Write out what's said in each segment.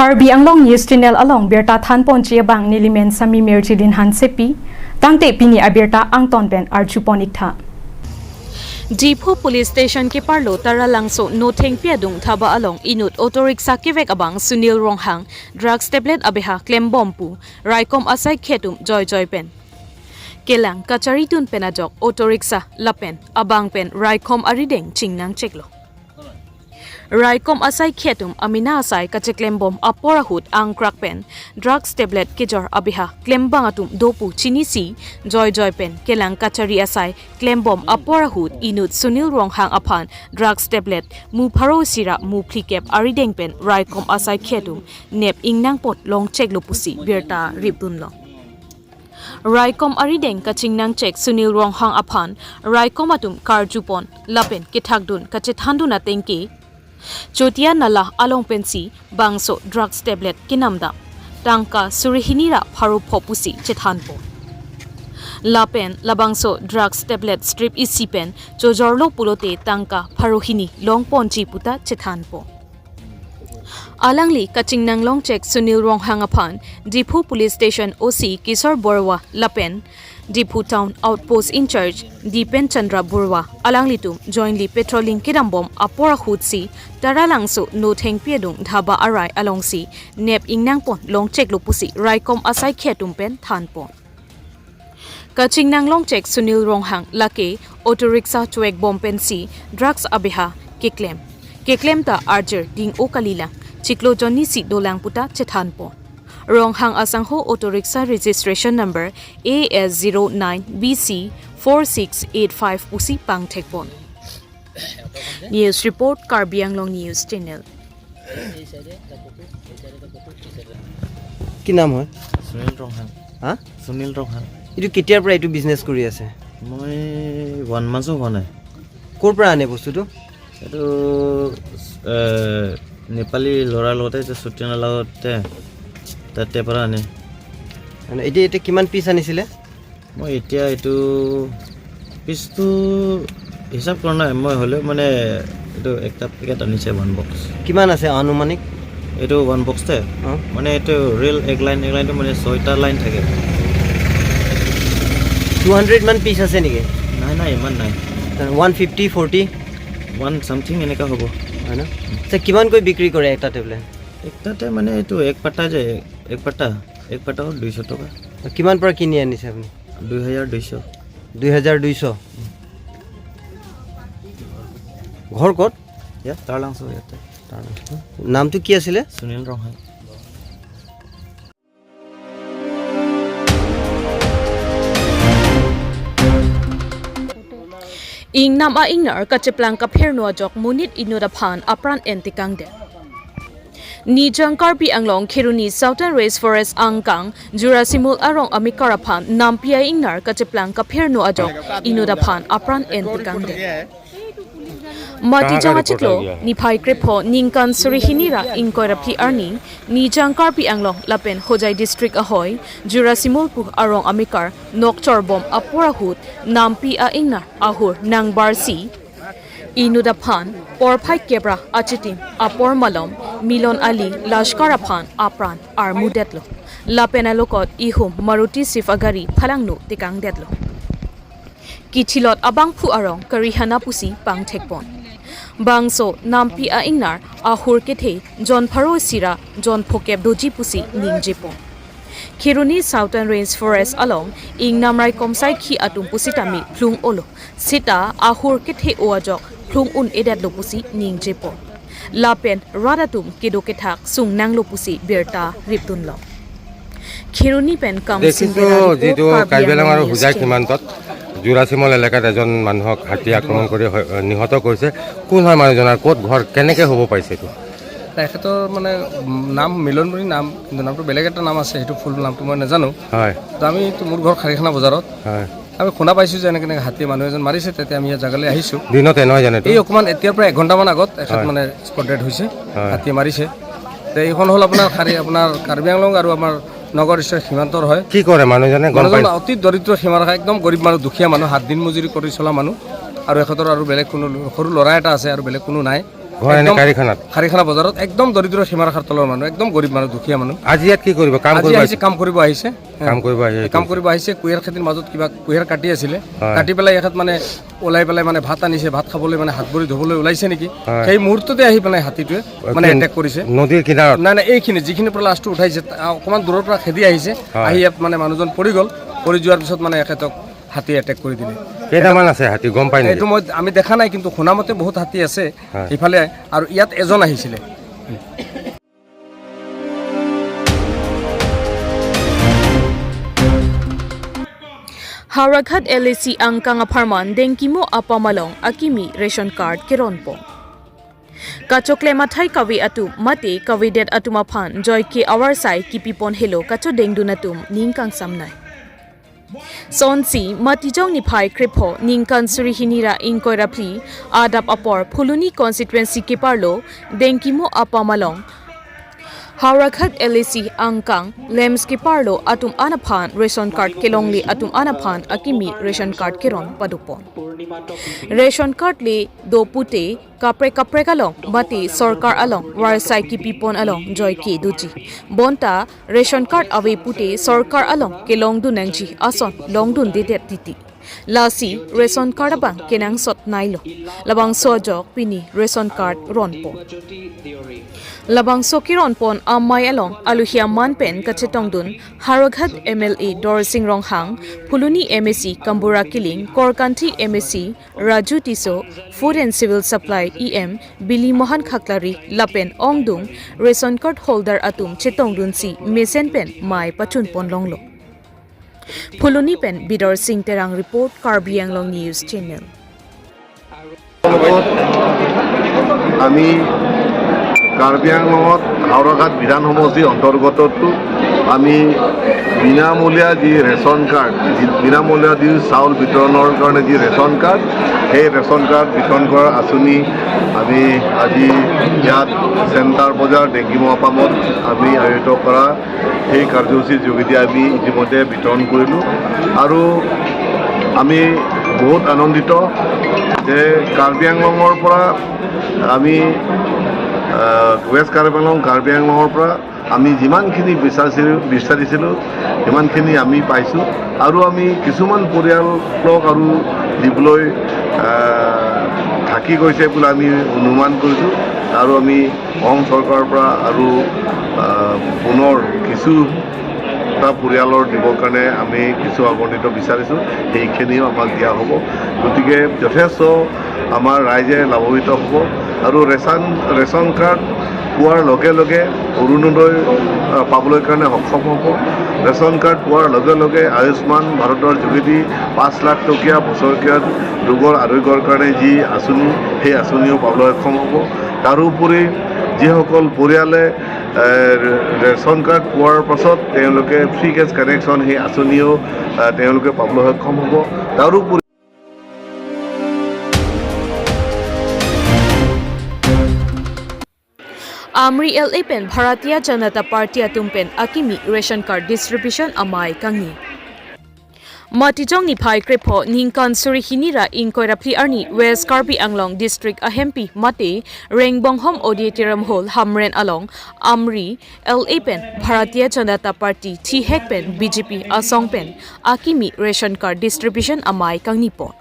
Karbi Anglong News Channel along Berta Than Ponchia Bang Nilimen Sami Merchilin Han Sepi Tangte Pini Aberta Angton Ben Archuponikta Depo Police Station ke parlo taralangso no theng piadung thaba along inut auto rickshaw ke vek abang Sunil Ronghang drugs tablet abeha claim bombu raikom asai khetum joy pen kelang kachari tun penajok auto rickshaw lapen abang pen raikom arideng chingnang cheklo Raikom asai khetum amina asai kacheklem bom apora hut ang crack pen drugs tablet kejor abiha klem bangatum dopu chinisi joy pen kelang kachari asai klem bom apora hut inut Sunil Ronghang aphan drugs tablet mu pharo sira mu plikep arideng pen raikom asai khetum nep ingnang pot long check lopusi berta ripdun lo Raikom arideng kachingnang check Sunil Ronghang aphan raikom atum karjupon lapen kithakdun kachethanduna tengke Chotia nala along pensi bangso drugs tablet kinamda tangka surihinira pharu phopusi chethanpo lapen labangso drugs tablet strip isipen chojorlo pulote tangka pharuhini longponchi puta chethanpo Alangli kachingnang long check Sunil Ronghang aphan Depo Police Station OC Kisor Borwa lapen Depo Town Outpost in charge Dipen Chandra Burwa Alanglitum jointly patrolling Kidambom Apora Hutsi Taralangso no theng piadung dhaba arai alongsi nep ingnang pon long check lopusi raikom asai khetum pen thanpon Kachingnang long check Sunil Ronghang lake auto rickshaw chuek bom pensi drugs abeha keklem ta archer ding okalila chiklo jonni si dolang puta chethanpon Ronghang asangho auto rickshaw registration number AS09BC 4685 pusi pangthekpon News report Karbi Anglong News Channel কি নাম হয় Sunil Ronghang হা Sunil Ronghang ইটো কেতিয়াৰ পৰা ইটো business কৰি আছে মই 1 month হোৱা নাই ক'ৰ পৰা আনে বস্তুটো এটো নেপালী লৰা লগতে যে সুটিনা লগতে তাতে পৰা আনে মানে এটা কিমান পিস আনিছিলে মই এতিয়া এটো পিসটো হিসাব কৰা নাই মই হলে মানে এটো একটা পেকেট আনিছে 1 বক্স কিমান আছে আনুমানিক এটো 1 বক্স তে মানে এটো ৰিয়েল এক লাইন তো মানে 6টা লাইন থাকে 200 মান পিস আছে নেকি নাই ইমান নাই 150 40 1 সামথিং এনেকা হ'ব হয় না তে কিমান কৈ বিক্ৰী কৰে একটা টেবলেট একটাতে মানে এটো এক পাটা 200 টকা কিমান পৰা কিনি আনিছে আপুনি 2200 ঘৰ ক'ত ইয়া তাৰলাংছ ইয়াতে নামটো কি আছিল Sunil Ronghang Ingnam a ingnar kacheplang ka pherno jok munit inoda phan apran entikangde Nijang Karbi Anglong Khiruni Southern Race Forest Angkang Jurasimul Arong Amikaraphan Nampia ingnar kacheplang ka pherno ajok inoda phan apran entikangde Mati janga chiklo ni phai krepho ningkan surihinira inkoirapi arni Nijang Karbi Anglong lapen Hojai district ahoy Jurasimul pu Arong Amikar nokchor bom apora hut nampi a ingnar ahur nangbarsi Inuda Phan, Porpai Kebra, Achitim, Apor Malom, Milon Ali, Lashkara Phan, Apran, Armu Detlo. La Penalokot, Ihum, Maruti Sifagari, Palangno, Tikang Detlo. Kichilot Abang Pu Arong, Karihana Pusi, Bang Tekpon. Bangso, Nampi A Ingnar, Ahur Kete, John Paro Sira, John Pokeb Doji Pusi, Ning Jepo. Khiruni Southern Race Forest along, Ing Namrai Komsai Ki Atum Pusitami, Plung Olo, Sita, Ahur Kete Oajok, Plung un edat lopusi ning jepo lapen radatum kedokethak sung nang lopusi berta riptun lo Khiruni pen kam singera যেটো কাইবেলাং আৰু হুজাই সীমান্তত জুৰাসিমল এলেকাত এজন মানুহক হাতী আক্ৰমণ কৰি নিহত কৰিছে কোন হয় মানুহজনৰ ক'ত ঘৰ কেনেকৈ হ'ব পাইছে তো তেখেতৰ মানে নাম মিলন বুলি নাম কিন্তু নামটো বেলেগ এটা নাম আছে সেইটো ফুল নামটো মই নাজানো হয় তো আমি মোৰ ঘৰ খাৰিখানা বজাৰত হয় আমি শুনা পাইছোঁ যে এনেকৈ হাতী মানুহ এজন মাৰিছে তেতিয়া আমি জাগালৈ আহিছোঁ দিনতে নহয় জানে এই অকণমান এতিয়াৰ পৰা 1 ঘণ্টামান আগত এখেত মানে স্পট ডেড হৈছে হাতী মাৰিছে তো এইখন হ'ল আপোনাৰ কাৰ্বি আংলং আৰু আমাৰ নগৰ ডিষ্ট্ৰিক্ট সীমান্তৰ হয় কি কৰে মানুহজনে গম পাই অতি দৰিদ্ৰ সীমাৰেখা একদম গৰীব মানুহ দুখীয়া মানুহ 7 দিন মজুৰি কৰি চলা মানুহ আৰু এখেতৰ আৰু বেলেগ কোনো সৰু ল'ৰা এটা আছে আৰু বেলেগ কোনো নাই ঘৰ এনে কাৰিখানাত খাৰিখানা বজাৰত একদম দৰিদ্ৰ সীমাৰেখাৰ তলৰ মানুহ একদম গৰীব মানুহ দুখীয়া মানুহ আজি ইয়াত কি কৰিব কাম আজি কৰিব আহিছে কাম কৰিব আহিছে কাম কৰিব আহিছে কুঁহিয়াৰ খেতিৰ মাজত কিবা কুঁহিয়াৰ কাটি আছিলে কাটি পেলাই এখাত মানে ওলাই পেলাই মানে ভাত আনিছে ভাত খাবলৈ মানে হাত ভৰি ধুবলৈ ওলাইছে নেকি সেই মুহূৰ্ততে আহি পেলাই হাতীটোৱে মানে এটেক কৰিছে নদীৰ কিনাৰত নাই এইখিনি যিখিনি পৰা লাষ্টটো উঠাইছে অকণমান দূৰৰ পৰা খেদি আহিছে আহি ইয়াত মানে মানুহজন পৰি গ'ল পৰি যোৱাৰ পিছত মানে এখেতক হাতী এটেক কৰি দিলে কেইটামান আছে হাতী গম পাই নেকি এইটো আমি দেখা নাই কিন্তু শুনা মতে বহুত হাতী আছে ইফালে আৰু ইয়াত এজন আহিছিলে Hauraghat LAC ang kangaparman dengkimo apamalong akimi ration card kironpong. Kachokle mathai kawi atu mate kawi det atumaphan joy ke awar sai kipipon helo kacho dengdunatum ningkang samnai. Sonsi matijong ni phai kripho ningkan surihinira inkoirapli adap apor phuluni constituency ke parlo dengkimo apamalong Hauraghat LAC angkang lems ki parlo atum anaphan ration card kelongli atum anaphan akimi ration card kiron padupon ration card le do pute kapre kalong mati sarkar along warsai ki pipon along joy ki duji bonta ration card ave pute sarkar along kelong du nangji ason longdun de titi lasi ration card bang kenang sot nailo labang sojok pini ration card ronpo labang sokiron pon amai along aluhia manpen kachetongdun Hauraghat MLA Dor Singh Ronghang Phuluni MSc Kambura Kiling Korkanthi MSc Raju Tiso Food and Civil Supply EM Billy Mohan Khaklari Lapen Ongdung ration card holder atum chetongdun si mesen pen mai pachun pon longlo Phuluni pen Bidor Singh Terang report Karbi Anglong News Channel আমি কাৰ্বি আংলঙত হাওৰাঘাট বিধান সমষ্টি অন্তৰ্গতটো আমি বিনামূলীয়া যি ration card বিনামূলীয়া যি চাউল বিতৰণৰ কাৰণে যি ৰেচন কাৰ্ড সেই ৰেচন কাৰ্ড বিতৰণ কৰাৰ আঁচনি আমি আজি ইয়াত চেণ্টাৰ বজাৰ ডেংকিমো আপামত আমি আয়োজিত কৰা সেই কাৰ্যসূচীৰ যোগেদি আমি ইতিমধ্যে বিতৰণ কৰিলোঁ আৰু আমি বহুত আনন্দিত যে কাৰ্বি আংলঙৰ পৰা আমি ৱেষ্ট কাৰ্বি আংলঙৰ পৰা আমি যিমানখিনি বিচাৰিছিলোঁ সিমানখিনি আমি পাইছোঁ আৰু আমি কিছুমান পৰিয়ালক আৰু দিবলৈ থাকি গৈছে বুলি আমি অনুমান কৰিছোঁ আৰু আমি অসম চৰকাৰৰ পৰা আৰু পুনৰ কিছু পৰিয়ালৰ দিবৰ কাৰণে আমি কিছু আৱণ্টিত বিচাৰিছোঁ সেইখিনিও আমাক দিয়া হ'ব গতিকে যথেষ্ট আমাৰ ৰাইজে লাভান্বিত হ'ব আৰু ৰেচন কাৰ্ড পোৱাৰ লগে লগে অৰুণোদয় পাবলৈ কাৰণে সক্ষম হ'ব ৰেচন কাৰ্ড পোৱাৰ লগে লগে আয়ুষ্মান ভাৰতৰ যোগেদি 5 লাখ টকীয়া বছৰেকীয়া ৰোগৰ আৰোগ্যৰ কাৰণে যি আঁচনি সেই আঁচনিও পাবলৈ সক্ষম হ'ব তাৰোপৰি যিসকল পৰিয়ালে ৰেচন কাৰ্ড পোৱাৰ পাছত তেওঁলোকে ফ্ৰী গেছ কানেকশ্যন সেই আঁচনিও তেওঁলোকে পাবলৈ সক্ষম হ'ব তাৰোপৰি Amri LA pen Bharatiya Janata Party atum pen akimi ration card distribution amai kangi Matijong ni phai krepho ningkan surihinira inkoirapli arni West Karbi Anglong District ahempi mate Rengbong Home Auditorium Hall Hamren along Amri LA pen Bharatiya Janata Party Thihek pen BJP asong pen akimi ration card distribution amai kangni po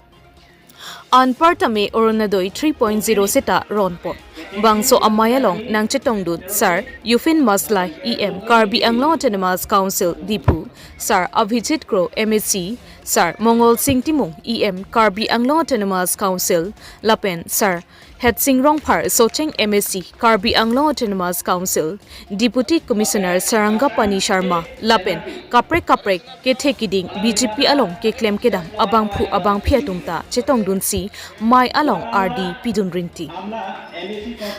Anpartame Orunadoi 3.0 seta ronpot Bangso amayalong nang chetongdut Sir Yufin Maslai EM Karbi Anglong Autonomous Council Dipu Sir Abhijit Kro MSc Sir Mongol Singh Timung EM Karbi Anglong Autonomous Council Lapen Sir Het Singh Rongphar Socheng MSc Karbi Anglong Autonomous Council Deputy Commissioner Saranga Pani Sharma Lapen Kaprek Kethe Kiding BJP along ke claim kedam abang phiatumta chetongdun si mai along RD Pidun Ringti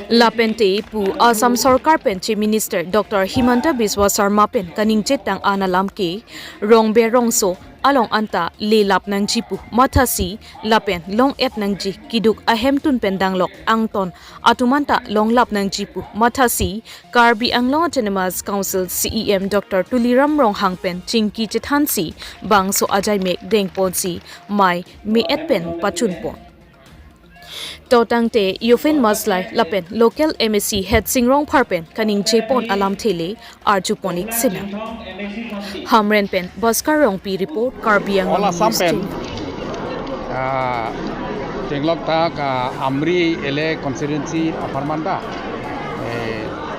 Lapente pu Assam Sarkar pen Chief Minister Dr. Himanta Biswa Sarma pen kaning chetang analam ke rongbe rongso along anta le lap nang jipu mathasi lapen long et nang ji kiduk ahem tun pendang lok angton atumanta long lap nang jipu mathasi Karbi Anglong Autonomous Council CEM Dr. Tuliram Ronghang pen chingki chethansi bangso ajai mek dengpon si mai me et pen pachun pon to tangte Yofin Maslai lapen local MSC head singrong pharpen kaning chepon alam thele arjuponik sina Hamren pen Bhaskar Rongpi report Karbiang Jenglok tak Amri ele constituency aparmanda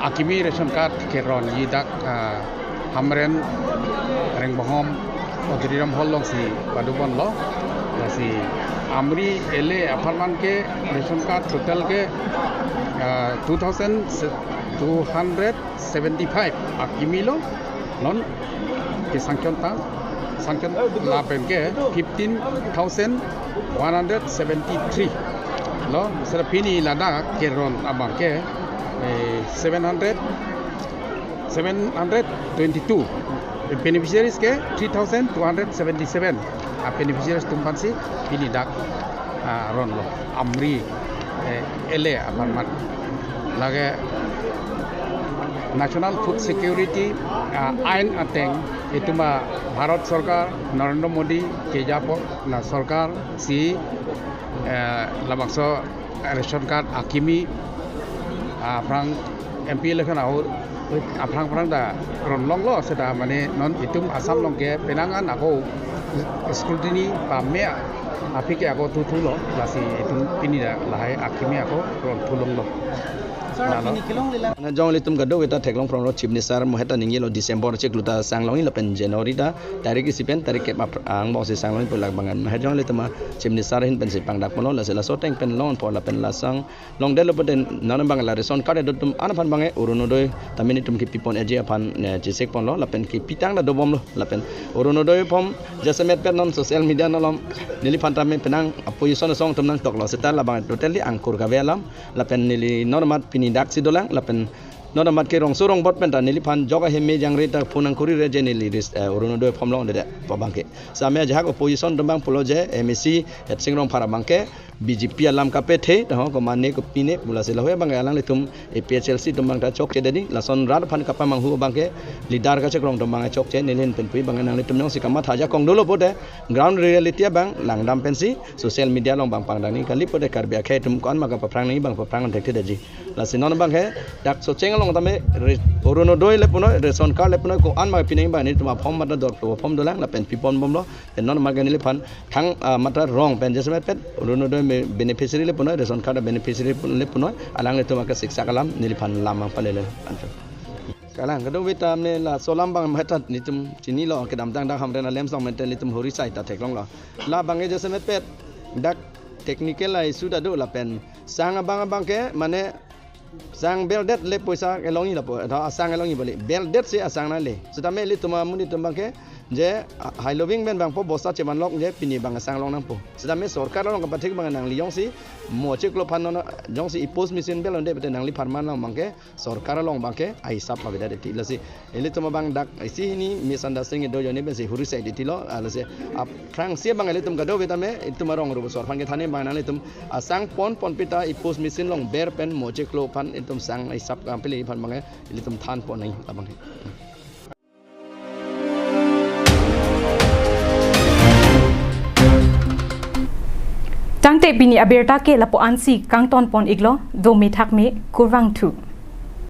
Akimi ration card keron yidak Hamren Rengbohom Odriram Hollong si Badubon lo si Amri ele apartment ke ration card total ke 2275 Akimi lo non ke sanction lapen ke 15,173 lo serapini lada keron abang ke 722 beneficiaries ke 3,277 beneficiaries tumpansi ini dak ron lo Amri ele apartment lage National Food Security ain ateng itu mah Bharat Sarkar Narendra Modi ke japo na sarkar si labakso ration card Akimi aprang MP election ahur aprang da ronlong lo seda mane non itum asam long ke penangan aku scrutiny pa me apike aku tutu lo lasi itum pini da lahai Akimi aku ron tulung lo na jong le tum gado eta theklong from ro chief minister moheta ningi lo December che gluta sanglong la pen January da tarik sipen tarik ke ang bo se sanglong pulak bangan ha jong le tama chief minister hin pen se pangdak mono la se la so teng pen lon por la pen la sang long de lo pen nan bang la reson card do tum an phan bangai uruno doi tamini tum ki pipon eje aphan che sek pon lo la pen ki pitang da do bom lo la pen uruno doi pom jasemet pen non social media no lom nili phan tam penang opposition song tum nang tok lo se ta la bang totally angkur ka velam la pen nili normat pini dak sidolang lapen nona mat ke rong sorong bot pen ta nili phan joga hemme jang reta punang kuri reje nili uruno do phomlong de pabangke samya jahak opposition dombang poloje MSC het singrong phara bangke BJP alam kape the to ko mane ko pine bula se lawe bang alang litum APHLC dombang ta chok che dedi lason rat phan kapa manghu bangke leader ka chekrong dombang chok che nilen pen pui bang nang litum nong sikama thaja kong dolo bote ground reality bang langdam pensi social media long bang pang dani kali pote karbia khe tum kon ma ka prang ni bang prang dekte deji la sinon bang he dak so cheng long tame uruno doi le puno ration card le puno ko an ma pine ba ni tuma form mata dot to form dolang la pen pipon bom lo pen non ma ganili phan thang mata rong pen jesmet pet uruno doi beneficiary le puno ration card beneficiary le puno alang le tuma ka siksa kalam nili phan lama palele kalang kado vitam ne la solam bang mata ni tum chini lo ke dam tang dak ham rena lem song men li tum hori sai ta theklong lo la bang e jesmet pet dak technical la isu da do la pen sang bang ke mane sang beldet le poisa elongi la po tha sang elongi bole beldet se asang na le setame li tuma muni tumbang ke je high loving ben bang po bosa che man lok je pini bang sang long nang po setame sarkar long ka pathik bang nang liong si mo che klo phan no jong si post mission bel onde bete nang li farman long bang ke sarkar long bang ke ai sap pa beda de ti la si eli tuma bang dak ai si ni misunderstanding do yo ne be se huri sai de ti lo ala se ap frang se bang eli tum ga do betame tuma rong ro sor phan ke thane bang nang li tum asang pon pita i post mission long ber pen mo che klo phan itum sang ai sap ka peli phan bang eli tum than pon nai la bang Tangte bini aberta ke lapo ansi kangton pon iglo do me thak me kurwang thu